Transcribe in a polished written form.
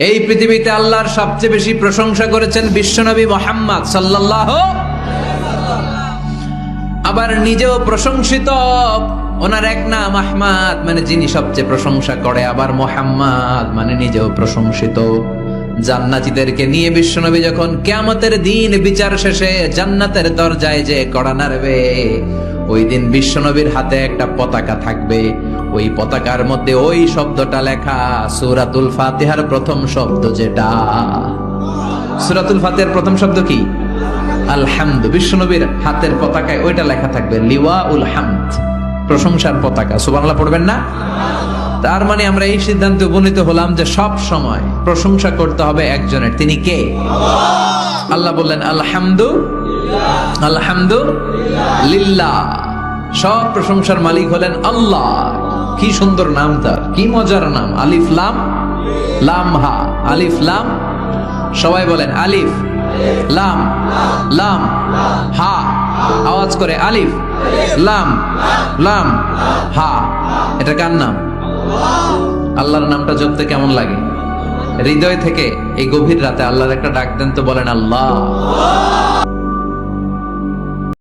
এই পৃথিবীতে আল্লাহর সবচেয়ে বেশি প্রশংসা করেছেন বিশ্বনবী মুহাম্মদ সাল্লাল্লাহু, আবার নিজেও প্রশংসিত। ওনার এক নাম আহমদ, মানে যিনি সবচেয়ে প্রশংসা করে, আবার মুহাম্মদ মানে নিজেও প্রশংসিত। জান্নাতীদেরকে নিয়ে বিশ্বনবী যখন কিয়ামতের দিন বিচার শেষে জান্নাতের দরজায় যে কড়া নাড়বে, ওই দিন বিশ্বনবীর হাতে একটা পতাকা থাকবে। ওই পতাকার মধ্যে ওই শব্দটা লেখা, সূরাতুল ফাতিহার প্রথম শব্দ যেটা। সূরাতুল ফাতিহার প্রথম শব্দ কি? আলহামদু। বিশ্বনবীর হাতের পতাকায় ওইটা লেখা থাকবে, লিওয়াউল হামদ, প্রশংসার পতাকা। সুবহানাল্লাহ পড়বেন না? তার মানে আমরা এই সিদ্ধান্তে উপনীত হলাম যে সব সময় প্রশংসা করতে হবে একজনের। তিনি কে? আল্লাহ বললেন আলহামদু আলহামদু লিল্লাহ। সব প্রশংসার মালিক হলেন আল্লাহ। কি সুন্দর নাম তার, কি মজার নাম। আলিফ লাম লাম হা, আলিফ লাম। সবাই বলেন আলিফ লাম লাম হা। আওয়াজ করে আলিফ লাম লাম হা। এটা কার নাম? আল্লাহর নামটা জপতে কেমন লাগে? হৃদয় থেকে এই গভীর রাতে আল্লাহর একটা ডাক দেন তো, বলেন আল্লাহ।